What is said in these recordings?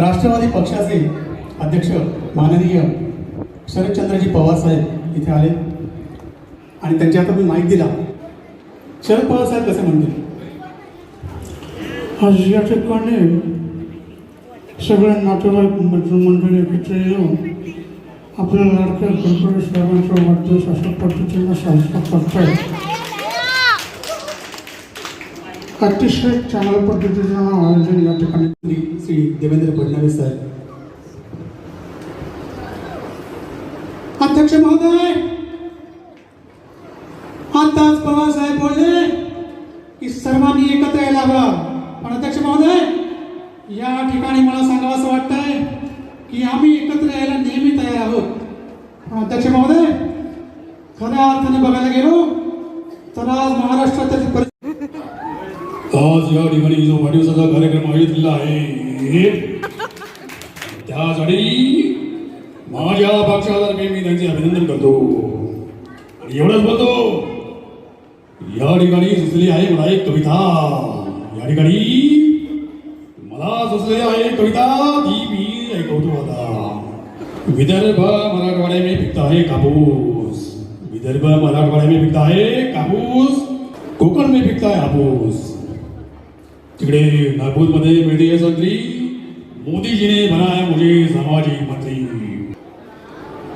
राष्ट्रवादी पक्षाचे अध्यक्ष माननीय शरदचंद्रजी पवार साहेब इथे आले आणि त्यांच्या हातात मी माईक दिला. शरद पवार साहेब कसे म्हणतील? आज या ठिकाणी सगळ्या नातेवाईक मंडळी एकत्र येऊन आपल्या लाडक्या गणपती साहेबांचा वाढदिवस अशा पद्धतीनं साजरा करतायत. अतिशय चांगल्या पद्धतीचं आयोजन या ठिकाणी श्री देवेंद्र फडणवीस साहेब. अध्यक्ष महोदय, आताच पवार साहेब बोलले की सर्वांनी एकत्र यायला हवं. पण अध्यक्ष महोदय, या ठिकाणी मला सांगावं असं वाटतंय की आम्ही एकत्र यायला नेहमी तयार आहोत. पण अध्यक्ष महोदय, खऱ्या अर्थाने बघायला गेलो तर आज महाराष्ट्रात आज या ठिकाणी जो वाढदिवसाचा कार्यक्रम आयोजित केला आहे त्यासाठी माझ्या पक्षातर्फे मी त्यांचे अभिनंदन करतो आणि एवढंच बोलतो, या ठिकाणी सुचलेली आहे मला एक कविता. या ठिकाणी मला सुचलेली आहे कविता, ती मी ऐकवतो आता. विदर्भ मराठवाडे में पिकता है कापूस, विदर्भ मराठवाडे में पिकता है कापूस, कोकण में पिकता है हापूस. तिकडे नागपूरमध्ये मिळते है संत्री, मोदीजीने बनाया मुझे सामाजिक मंत्री.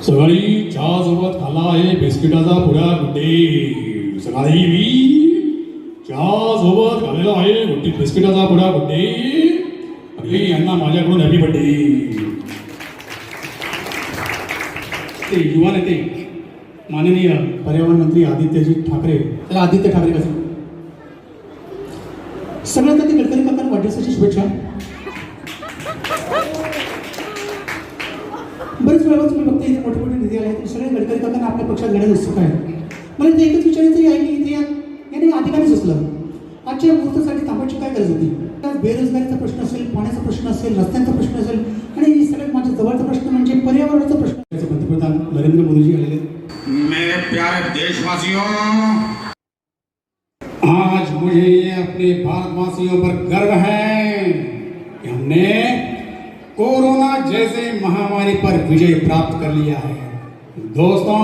सकाळी चहा सोबत खाल्ला आहे बिस्किटाचा पुऱ्या गुड्डे. सकाळी मी चहा सोबत खाल्लेला आहे बिस्किटाचा पुऱ्या गुड्डे आणि यांना माझ्याकडून हॅपी बर्थडे. ते युवा नेते माननीय पर्यावरण मंत्री आदित्यजी ठाकरे, त्याला आदित्य ठाकरे कसं सगळ्यात आधी गडकरी काकांना वाढदिवसाची शुभेच्छा. बरेच वेळा तुम्ही बघता इथे मोठे मोठे निधी आले आहेत, सगळे गडकरी काकांना आपल्या पक्षात घेण्यास उत्सुक आहे. मला ते एकच विचारायचं आहे की याने अधिकारी सुचलं, आजच्या मुहूर्तासाठी थांबायची काय गरज होती? बेरोजगारीचा प्रश्न असेल, पाण्याचा प्रश्न असेल, रस्त्यांचा प्रश्न असेल आणि सगळ्यात माझ्या जवळचा प्रश्न म्हणजे पर्यावरणाचा प्रश्न. पंतप्रधान नरेंद्र मोदीजी आलेले. मेरे प्यारे देशवासियों, आज मुझे अपने भारतवासियों पर गर्व है कि हमने कोरोना जैसे महामारी पर विजय प्राप्त कर लिया है. दोस्तों,